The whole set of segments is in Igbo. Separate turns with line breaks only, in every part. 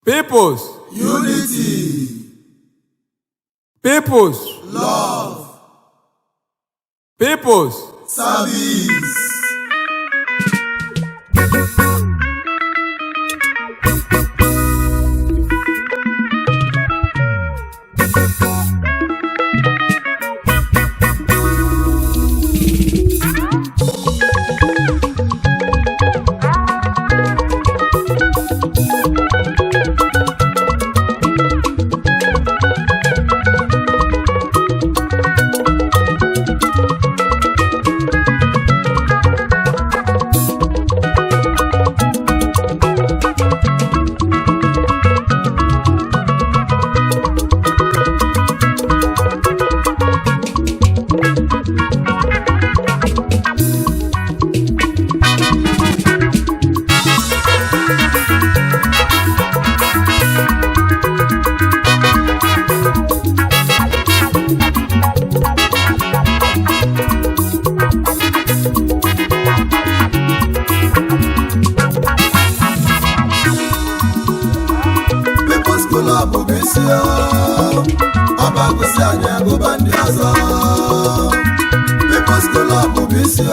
People's
unity,
people's
love,
people's
service. Obereagu anyị agụba ndị ọzọ. People's Club bụ isi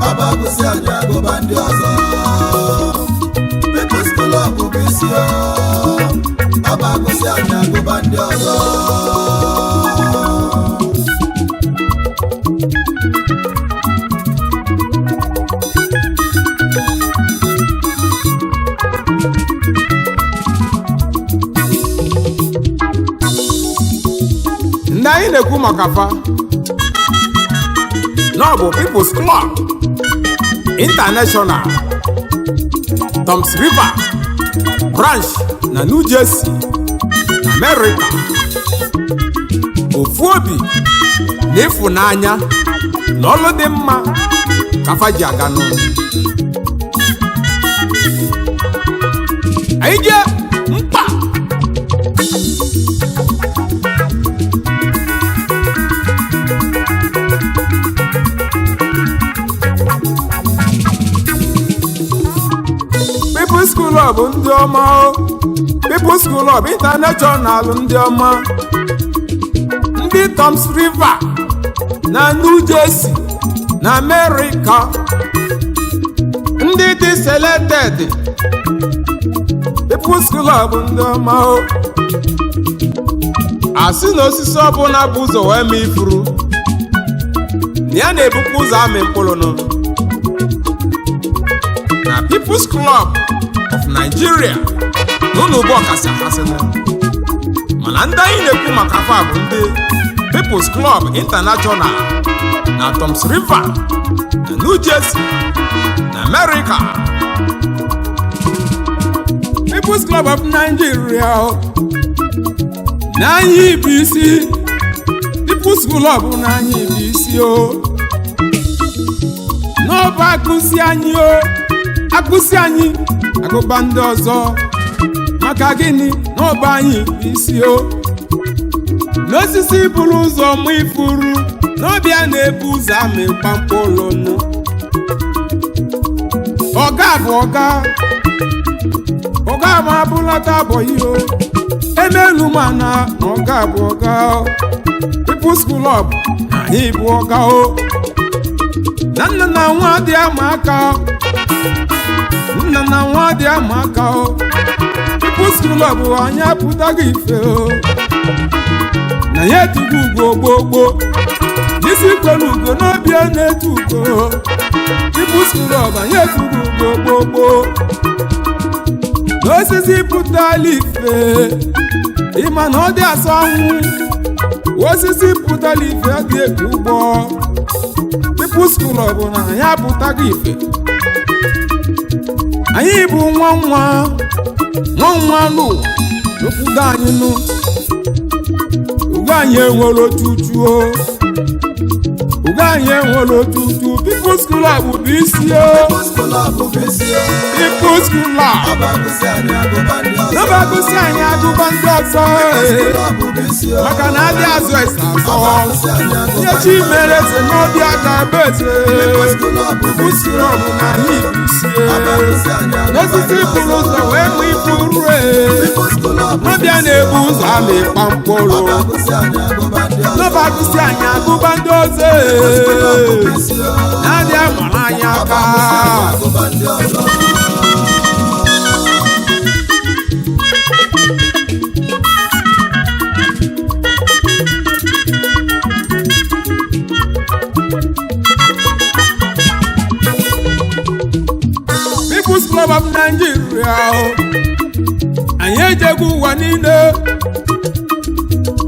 Obereagu anyị agụba ndị ọzọ. People's Club bụ isi Obereagu anyị agụba ndị ọzọ.
Ndị anyị na-ekwu maka fa n'ọbụ People's Club International Toms River Branch na New Jersey, America. Ofu obi na ịfụnanya na ọlụ dị mma ka fa ji aga n'ụlọ. Anyị jee mkpa People's Club ndị ọma People's Club International ndị ọma, ndị Toms River na New Jersey na America, ndị dị selected. People's Club ndị ọma asị na osisi ọbụla bụ ụzọ wee mee ifuru na ya na-ebukwa ụzọ amị mkpụrụ nọ na People's Club of Nigeria n'ụlọ bụ ọkasị akasị na mana ndị anyị na-ekwu maka fa bụ ndị People's Club International na Toms River na New Jersey na America. People's Club of Nigeria n'anyị bụ isi. People's Club n'anyị bụ isi n'ọba akụsi anyị akụsi anyị agụba ndị ọzọ. Maka gịnị? n'ọba anyị bụ isi n'osisi buru ụzọ mụ ifuru n'ọbịa na-ebu ụzọ amị mkpamkpụrụ nụ. Ọga bụ ọga ma abụlata abụghị emelu mana ọga bụ ọga. People's Club na anyị bụ ọga na nna na nwa dị ama aka, nna na nwa dị ama aka. People's Club anyị apụtaghị ife na ya etugo ugo gbogbo n'isi kwelugo n'obi a na-etu ugo. People's Club anyị etugo ugo gbogbo n'osisi pụtala ife ịma na ọ dị asọ anwụ. Osisi pụtala ife dị eku ụgbọ. People's Club na anyị apụtaghị ife. Anyị bụ nwa n'ụwa n'okwudo anyị nụ. Ugo anyị enwere otutu ugo anyị enwere otutu. People's Club bụ isi
People's Club bụ isi
People's Club Obereagu anyị agụba ndị ọzọ maka na adị azụ ese azọ ihe chi mere eze n'obi aka ebe eze. People's Club na anyị bụ isi n'osisi buru ụzọ wee mụ ifuru na-ekpa mkpụrụ
Ọbagụsị anyị agụba ndị ọzọ.
n'ọbagụsị anyị agụba ndị ọzọ na-adị amara anyị aka
Agụba ndị ọzọ.
People's Club of Nigeria anyị ejego ụwa niile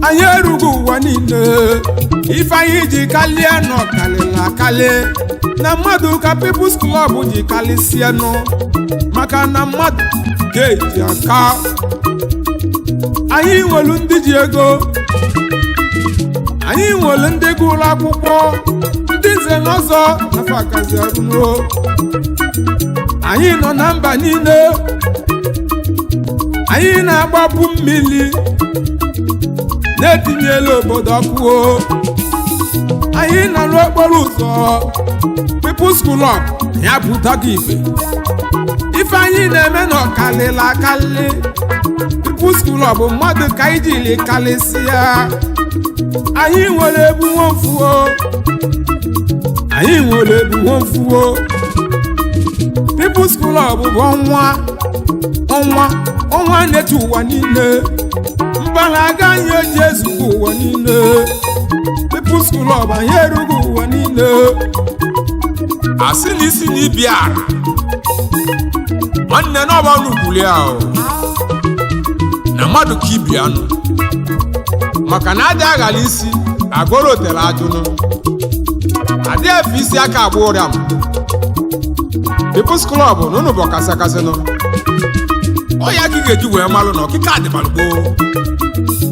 anyị erugo ụwa niile ife anyị ji kalie nọ kalịla akali na mmadụ ka People's Club ji kalịsịa nụ maka na mmadụ ga-eji aka anyị nwere ndị ji ego anyị nwere ndị gụrụ akwụkwọ ndị nze na ọzọ nafa akazi arụnuo anyị nọ na mba niile anyị na-agbapụ mmiri na-etinyela obodo ọkụ anyị nọ n'okporo ụzọ People's Club ya pụtago ife anyị na-eme na ọkalịla akalị People's Club bụ mmadụ ka anyị jiri kalịsịa anyị nwere ebu nwofuo anyị nwere ebu nwofuo People's Club bụ ọnwa na-etu ụwa niile mgbalaga anyị eji ezugbo ụwa niile People's Club anyị erugo ụwa niile asị na isi na ibia nwanne n'ọba n'ugbuli ahụ na mmadụ ka ibia nụ maka na adị aghala isi agoro tere ajụnụ adị efe isi aka agba ụrịa m People's Club n'ụnụ bụ kasịkasịnụ ọ ya ka ị ga-eji wee malụ na ọkịka dị malụgbo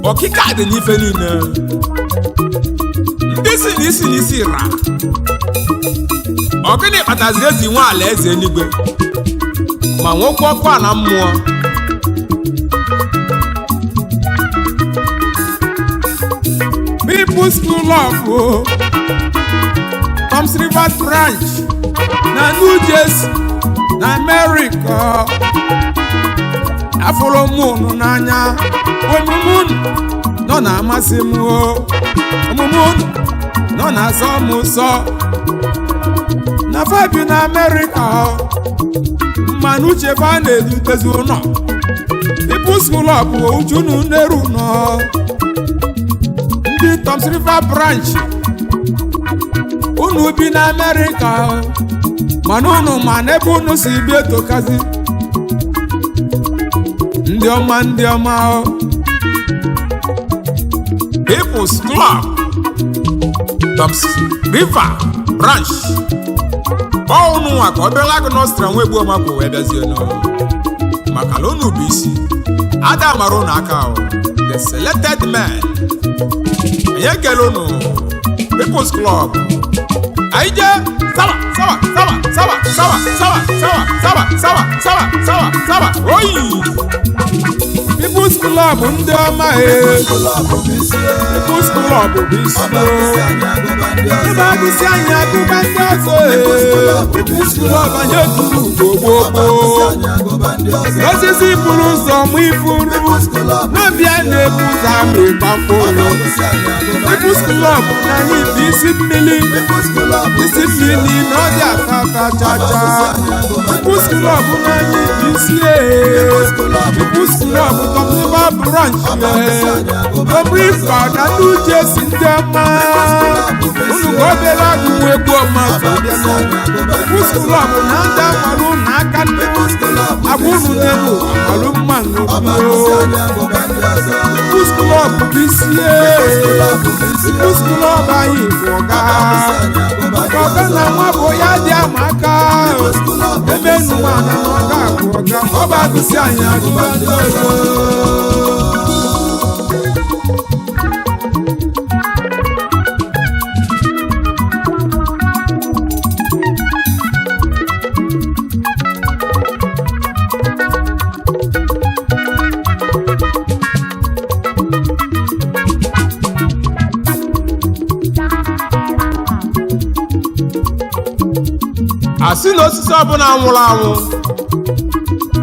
ọkịka dị n'ife niile ndị si na isi na isi ra ọgịnị kpataziri ezi nwe ala eze eluigwe ma nwekwa ọkụ a na mmụọ People's Club Toms River branch na New Jersey na America afụrụ m unu n'anya omume unu nọ na-amasị m omume unu nọ na-asọ m ụsọ na fabi na America mmanụ uche fa na-edutezi ụlọ People's Club bụ ujunu n'eru nọ ndị Toms River branch unu bi na America mana unu ma n'ebe unu si bi etokazi ndị ọma People's Club Toms River branch unu nwa ka obere agụ n'ọstra nwa egbu ọmakwa wee bịazie maka na unu bụ isi ada mara unu aka the selected men enye kele unu People's Club anyị jee sawa oyi People's Club ndị ọma People's Club bụ isi ọbagụsị anyị agụba ndị ọzọ People's Club anyị eturu ugbo osisi buru ụzọ mụ ifuru n'ọbịa na-ebu ụzọ amị gbapụrụ People's Club na anyị bụ isi mmiri na ọdị atata chacha People's Club na anyị bụ isi People's Club Toms River branch Toms River na New Jersey ndị ọma unu ka obere agụ nwa egwu ọma People's Club na ndị amarụ na aka nne agwa unu n'elu amarụ mma n'obi People's Club bụ isi People's Club anyị bụ ọga maka ọga na nwa bụ ya dị ama aka ebe nụwa na ọga bụ ọga ọbagụsị anyị agụba ndị ọzọ asị na osisi ọbụla nwụrụ anwụ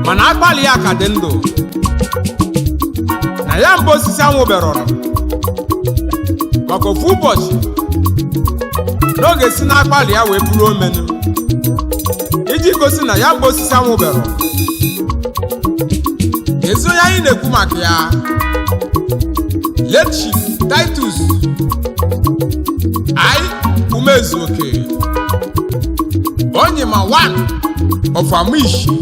mana agbalị ya ka dị ndụ na na ya mbụ osisi anwụ berọrọ maka ofu ụbọchị n'oge si n'akpali ya wee bụrụ omenu iji gosi na ya mbụ osisi anwụ berọrọ. ezi onye anyị na-ekwu maka ya late Chief Titus Umezuoke Onyema one of Amishi,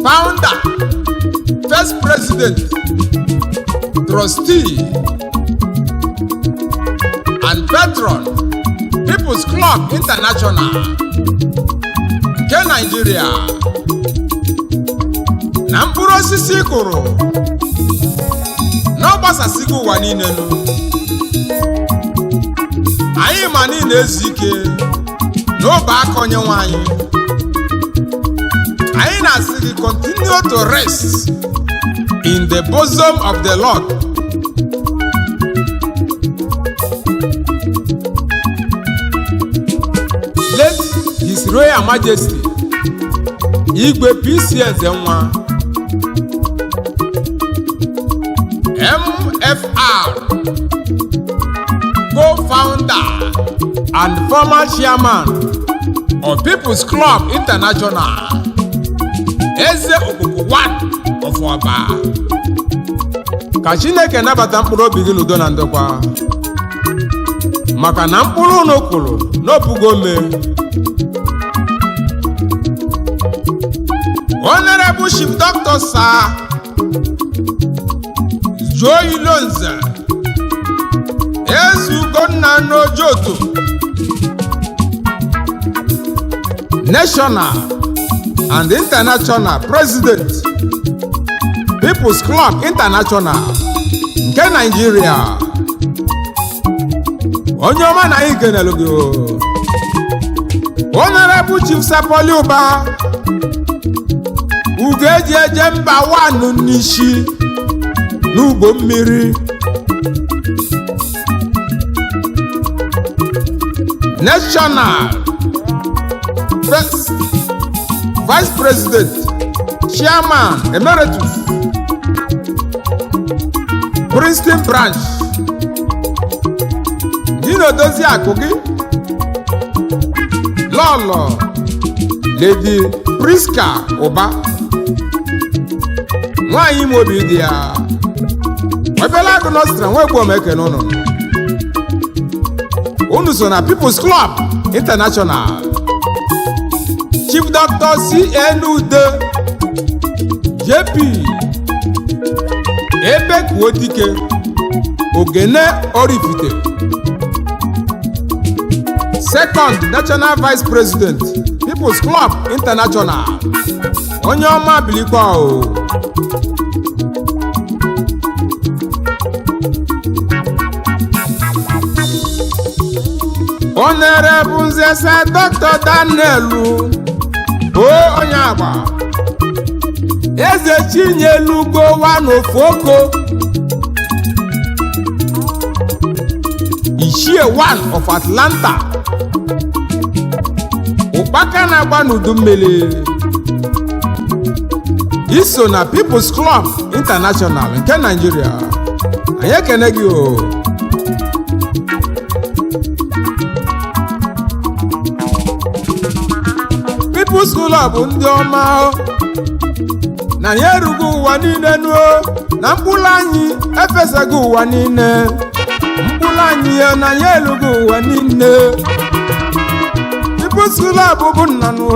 founder, first president, trustee, and patron, People's Club International nke Nigeria. Na mkpụrụ osisi kụrụ n'ọgbasasịgo ụwa niile nụ. Anyị ma niile ezu ike n'obe aka Onyenwe anyị. Anyị na-asị gị continue to rest in the bosom of the Lord. Let His Royal Majesty Igwe P.C. Ezenwa MFR, co-founder and former chairman of People's Club International, Eze Okuku one of Oba. Ka Chineke nabata mkpụrụ obi gị n'udo na ndokwa, maka na mkpụrụ n'okpuru n'opugo ome. Honorable Chief Dr. Sir Joy Lonza Ezugonna Nojoto, National and International President, People's Club International nke Nigeria. Onye ọma na anyị kenelu gị. Honorable Chief Sapoli Uba Ugeji eje mba wanu n'ishi n'ugbo mmiri, National First Vice President, Chairman Emeritus, Princeton Branch, Dino Dozie Akogi, Lolo Lady Priska Oba, nwanyị mobi dị ya. Obereagu Nostra nwegbu omeke n'ụnụ. Unu so na People's Club International. Chief Dr. C.N. Ude JP Ebekuodike Ogene Orifite, Second National Vice President, People's Club International. Onye ọma bilikwa o. Honorable Nzesa Dr. Danielu onye agba Eze Chinyelugo Wanofoko Ishie one of Atlanta, ụkpaka na-agba n'udu mmiri. Iso na People's Club International nke Nigeria. Anyị ekene gị o. People's Club ndị ọma na ya erugo ụwa niile nuo, na mkpụrụ anyị efesago ụwa niile. Mkpụrụ anyị ya na ya erugo ụwa niile. People's Club bụ nnanụ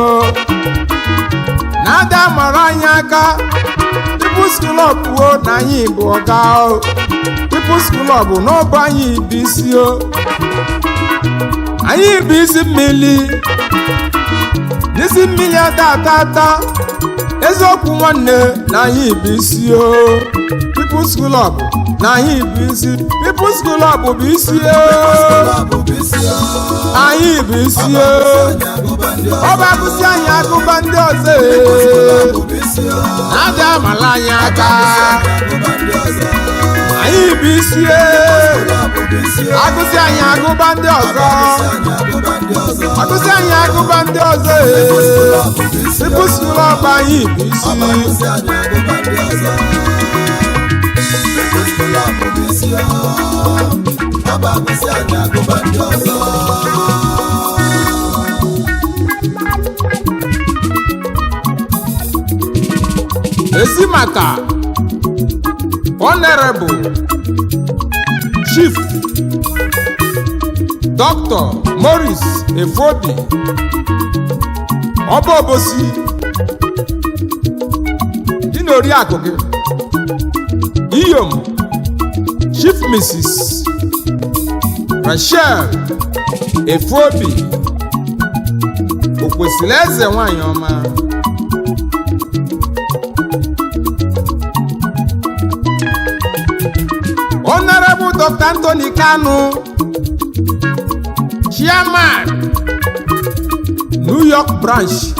na-ada mara anyị aka. People's Club o na anyị bụ ọga. People's Club n'ọbụ anyị bụ isi o. Anyị bụ isi mmiri. N'isi mmiri ata eziokwu nwanne na anyị bụ isi o. People's Club na anyị bụ isi. People's Club bụ isi o. Anyị bụ isi o. Ọ bụ agụsị anyị agụba ndị ọzọ na-adị amala anyị aka. Anyị bụ isi o. Agụsị anyị agụba ndị ọzọ. Agụsị anyị agụba ndị ọzọ. People's Club anyị bụ isi.
People's Club bụ isi ọba agụsị anyị agụba ndị ọzọ.
ezi maka Honorable Chief Dr. Maurice Efodi ọba obosi dị n'Oriakụ gị Iyom Chief Mrs. Rachel Efodi okwesịrị eze nwanyị ọma Honorable Dr. Anthony Kanu, Chairman, New York Branch.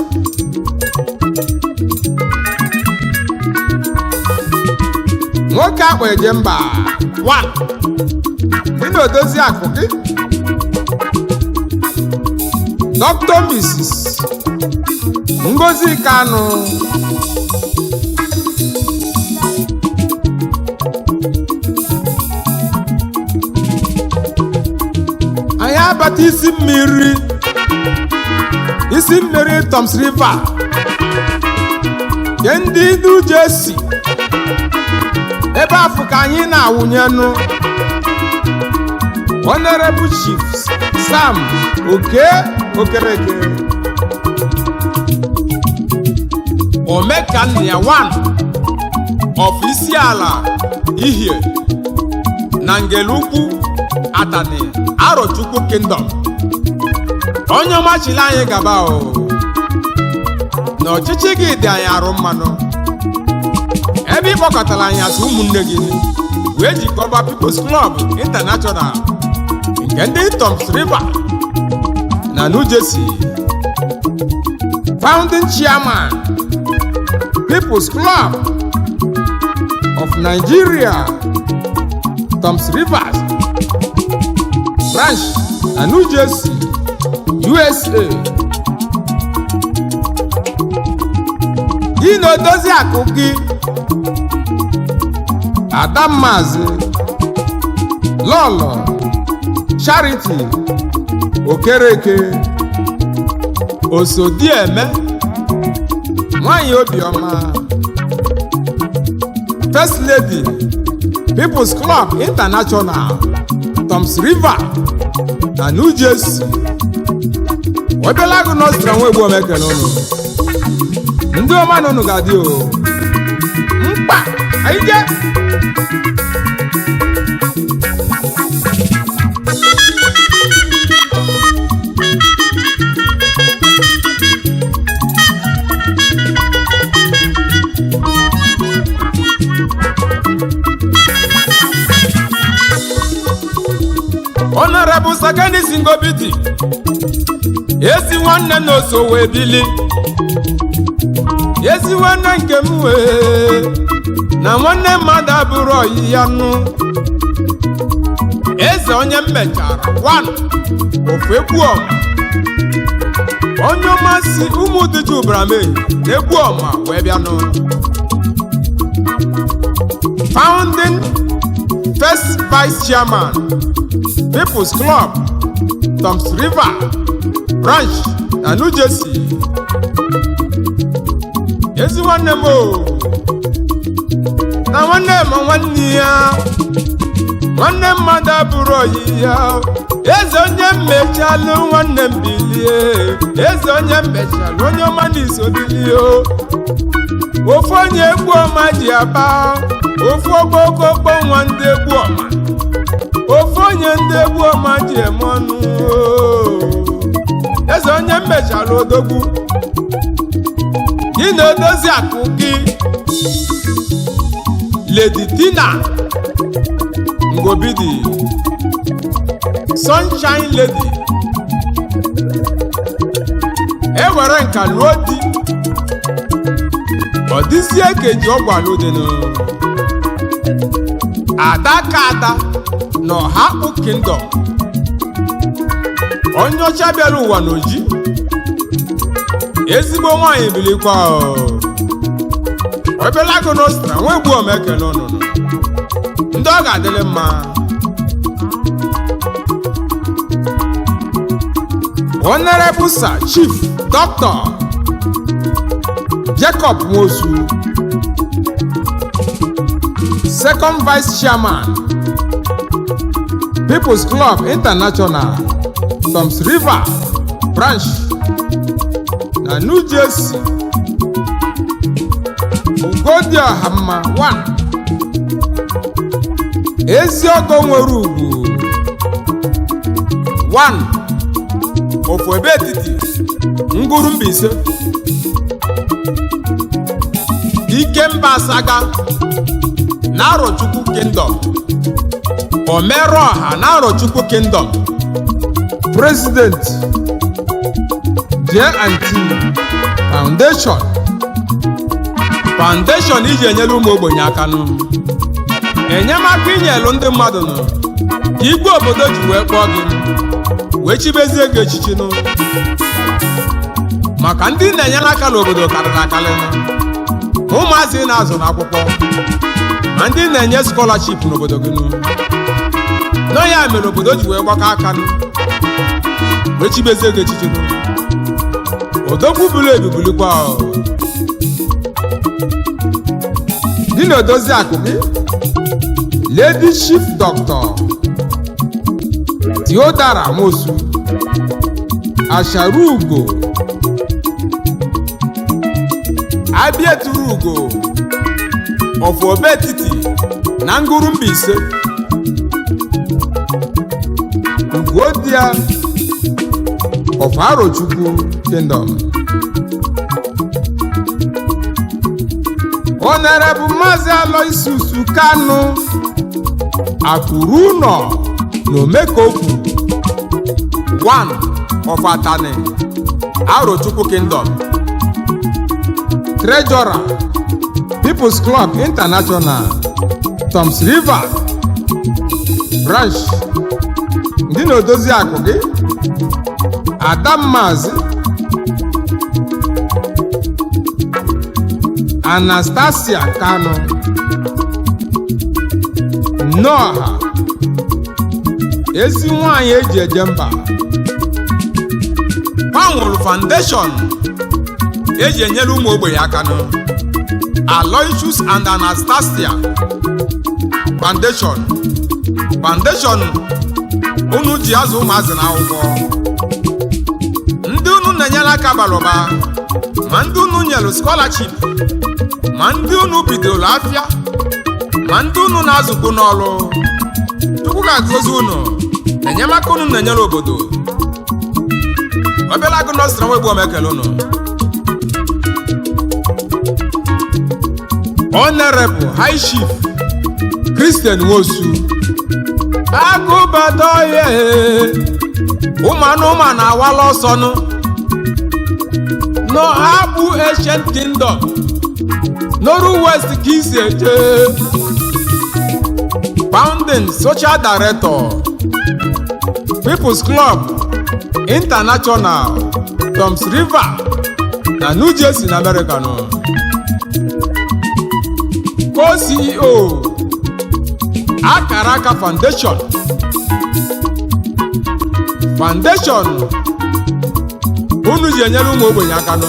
Nwoke akpa eje mba 1 dị n'odozi akụ gị Dr. Mrs. Ngozi Kanu anyị abata isi mmiri Toms River nke ndị New Jersey ebe afọ ka anyị na-awụnyenụ Honorable Chief Sam Okereke Omekannia 1 of Isiala Ihie na Ngelukwu Atani Arochukwu Kingdom onye ọmachili anyị gaba o na ọchịchị gị dị anyị arụ mmanụ ebe ịkpọkọtara anyị asị ụmụnne gị wee jikọba People's Club International nke ndị Toms River na New Jersey. Founding Chairman People's Club of Nigeria Toms Rivers Branch na New Jersey, USA. Gị na odozi akụ gị Adammazi Lolo Charity Okereke Osodieme nwanyị obiọma First Lady People's Club International Toms River na New Jersey. Obereagu Nostra nwegbu omekene unu ndị ọma na unu ga-adị o mkpa anyị je Honorable Sakani Singobiti ezi nwanne n'oso wee bili ezi nwanne nke m wee na nwanne mmadụ abụrụ oyi ya nụ eze onye mmechara 1 ofu egwu ọma onye ọmasị ụmụ dịju brame egwu ọma wee bịanụ Founding First Vice Chairman People's Club Toms River Branch na New Jersey. Ezi nwanne m o na nwanne m nwanne ya nwanne mmadụ abụrụ oyi ya eze onye mmechalụ nwanne m bilie eze onye mmechalụ onye ọma n'iso bilie ofu onye egwu ọma ji aba ofu okpokokpo nwa ndị egwu ọma ofu onye ndị egwu ọma ji eme ọnụ eze onye mmechalụ odogwu gị na odozi akụ gị Lady Tina Ngobidi Sunshine Lady ewere nka ruo di ọ dịzie keji ọgwalụ dịnụ adaka ada na Ọhakpụ Kingdom onye ọcha bịara ụwa n'oji ezigbo nwaanyị bilikwa Obereagu Nostra nwegbu omekene ọnụnụ ndị ọ ga-adịrị mma. Honorable Sir Chief Dr. Jacob Nwosu, Second Vice Chairman, People's Club International, Toms River Branch na New Jersey. Ugodiohamma 1, Eziogo nwere ugwu 1, ofu ebe etiti nguru Mbaise, Ikemba Asaga na Arochukwu Kingdom, Omeroha na Arochukwu Kingdom, President J&T Foundation iji enyere ụmụ ogbenye aka nụ, enyemaka inyelu ndị mmadụ nụ, ka igwe obodo ji wee kpọọ gị wee chibezie gị echichi nụ, maka ndị na-enyere aka n'obodo karịrị akarị nụ, ụmụazị na-azụ n'akwụkwọ ma ndị na-enye scholarship n'obodo gị nụ. Nọ ya mere obodo ji wee gbakọ aka nụ wee chibezie gị echichi nụ. Odogwu bulu ebubulikwa dị na-edozi akụ gị Lady Chief Dr. Theodora Nwosu Asharugo Abieturugo of Obetiti na nguru Mbaise, Ugodia of Arochukwu Kingdom. Honorable Mazi Aloysius Kanu Akuruno Nomekoku 1 of Atane, Arochukwu Kingdom. Treasurer, People's Club International, Toms River Branch. Ndị na-edozi akụ gị Adammazi Anastasia Kanu Noha, ezi nwanyị eji eje mba. Panwụrụ Foundation eji enyere ụmụ ogbenye aka nụ, Aloysius and Anastasia Foundation unu ji azụ ụmụazị n'akwụkwọ, ndị unu na-enyere aka bara ụba, ma ndị unu nyere scholarship, ma ndị unu bidoro afịa, ma ndị unu na-azụkwu n'ọrụ. Chukwu ga-agọzi unu enyemaka unu na-enyere obodo. Obereagu nọsịra nwegbu omekele unu. Honorable High Chief Christian Nwosu Agụbadoye ụmanụma na-awala ọsọ nụ no hapụ Ancient Kingdom Noru West ka isi eje. Founding Social Director, People's Club International, Toms River na New Jersey na America nụ. Co-CEO Akaraka Foundation unu ji enyere ụmụ ogbenye aka nụ,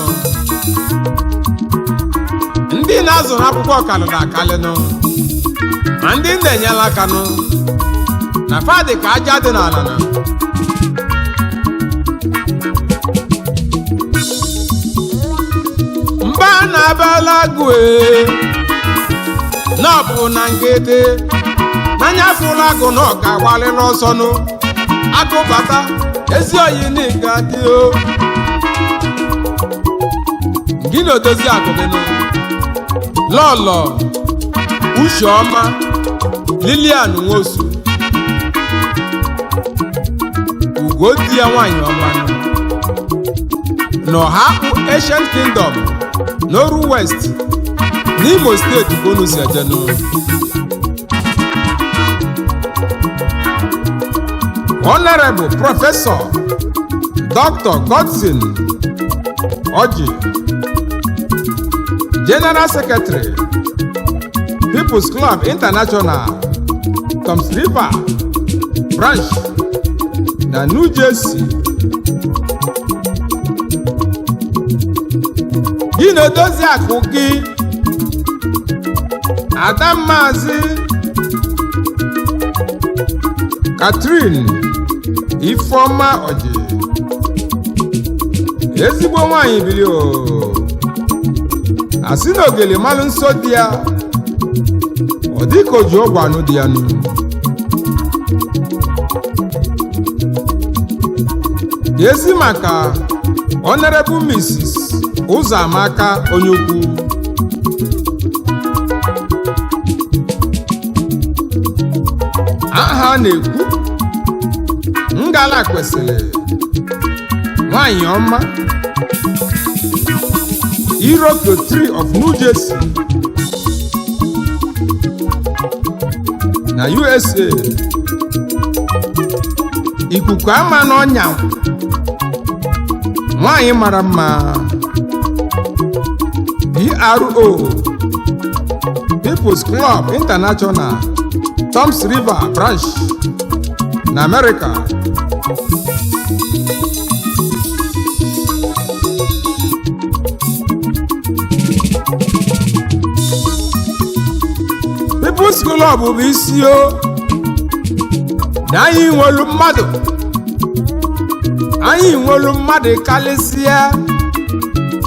ndị na-azụ n'akwụkwọ karịrị akarị nụ, ma ndị na-enyere aka nụ na fadị ka aja dị n'ala nụ. Mba na-Obereagu n'ọbụ na nkịtị n'anya fụrụ agụ na ọka gbalịrị ọsọ nụ, agụbata ezi oyi n'ịga dị o. Gị na-edozi akụ gị nụ Lọlọ Ucheọma Lilian Nwosu Ugodị ya nwanyị ọma n'ọhapụ Ancient Kingdom Noru West n'Imo Steeti Bonusi Ejenu. Honorable Professor Dr. Godson Oji, General Secretary, People's Club International, Toms River branch na New Jersey. Gị na-edozi akụ gị Ada Maazị Catherine Ifeoma Oji, ezigbo nwanyị bili o, asị na ogele malụ nsọ di ya, ọ dị ka o ji ọgwụ anụ di ya nụ. Ezi maka Honorable Mrs. Ụzọamaka onye ukwu, aha na-ekwu ngala kwesịrị nwanyị ọma, Iroko 3 of New Jersey na USA. Ikuku ama n'ọnya, nwanyị mara mma. PRO People's Club International Toms River branch na America. People's Club bụ isi o na anyị nwelu mmadụ kalịsịa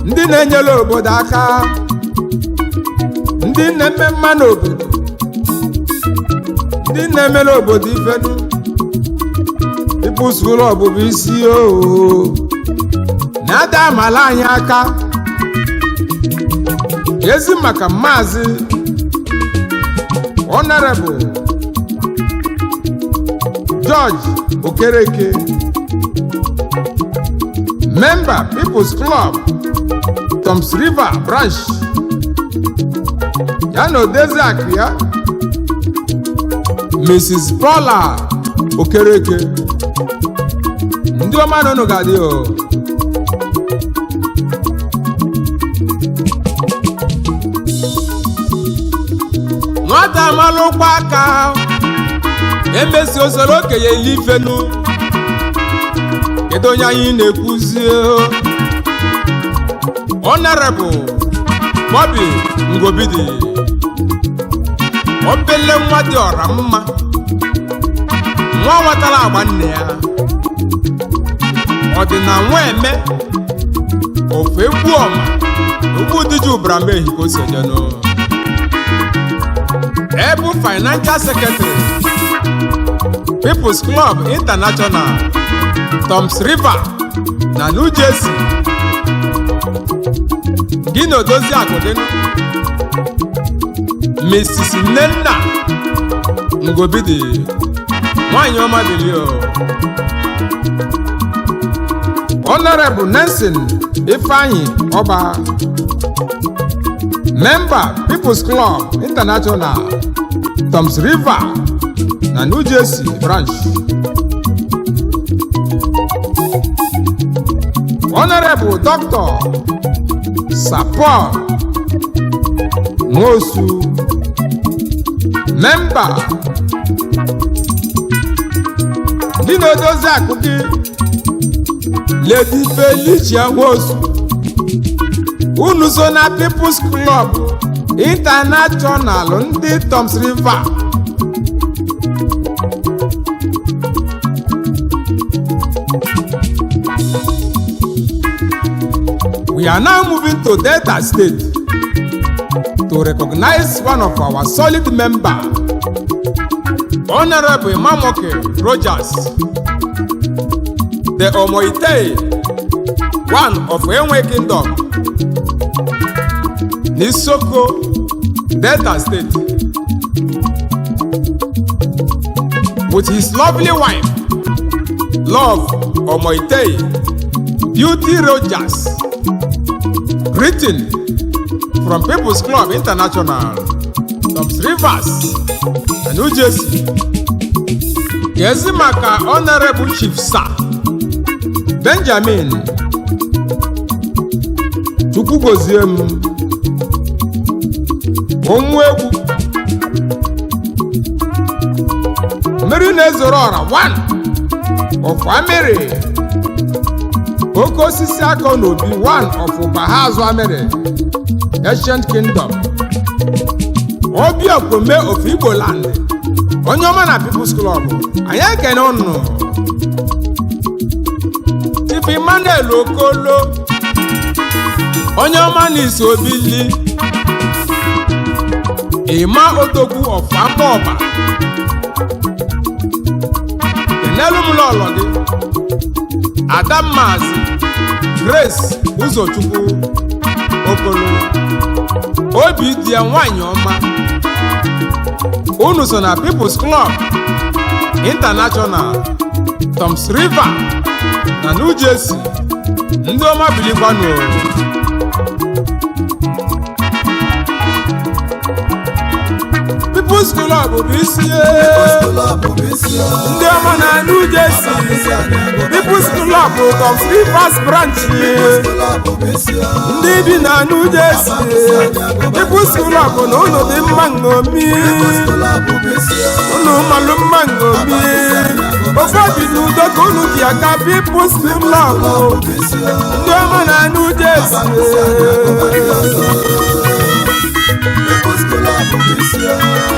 ndị na-enyere obodo aka, ndị na-eme mma n'obodo, ndị na-emere obodo ifedu. People's Club bụ isi o na-ada amala anyị aka. Ezi maka Maazị Honorable George Okereke, member People's Club Toms River branch, ya na odezi akụ ya Mrs. Paula Okereke. Ndị ọma nọ n'ụgadị o. Nwata amalụkwa aka emesi osoro okenye elifenu. Kedu onye anyị na-ekwuzi? Honorable Bobby Ngobidi, obele nwa dị ọra mma, nwa nwatara agba nne ya, ọ dị na nwa eme ofe egwu ọma ogbu diju bramehi ka o si ejenụ. Ebu Financial Secretary People's Club International Toms River na New Jersey. Gị na odozi akụdịnụ Mrs. Nnenna Ngobidi, nwanyị ọma bilio. Honorable Nelson Ifeanyi Ọba, member People's Club International Toms River na New Jersey branch. Honorable Dr. Sapor Nwosu, member. Ndị na-edozi akụ gị Lady Felicia Nwosu, unu so na People's Club International ndị Toms River. We are now moving to Delta State to recognize one of our solid members, Honorable Mamoke Rogers, the Omoite, one of Enwe Kingdom, Nisoko, Delta State, with his lovely wife, Love Omoite, Beauty Rogers. Written from People's Club International, Toms Rivers, and New Jersey. Kezi maka Honorable Chief Sir Benjamin Chukwugoziem Onwegwu, mmiri na-ezoro ọra 1 of Amiri, oke osisi akọ n'obi 1 of Bahazụ Amiri, Ancient Kingdom, Obiokome of Igbo Land, onye ọma na People's Club, anyị ekene unu. Chief Emmanuel Okolo, onye ọma na Isobili, Ima Odogwu of Akọba, kenelu m lọlọ gị Adammazi Grace Uzochukwu Okolo, obi dị ya nwanyị ọma. Unu so na People's Club International, Toms River na New Jersey, ndị ọma bilikwanụ. People's Club bụ isi ndị ọma na New Jersey. People's Club bụ Toms Rivers branch ndị bi na New Jersey. People's Club na unu dị mma nṅomi, unu malụ mma nṅomi, ụfọdụ n'udo ka unu ji aka. People's Club ndị ọma na New Jersey.
People school up,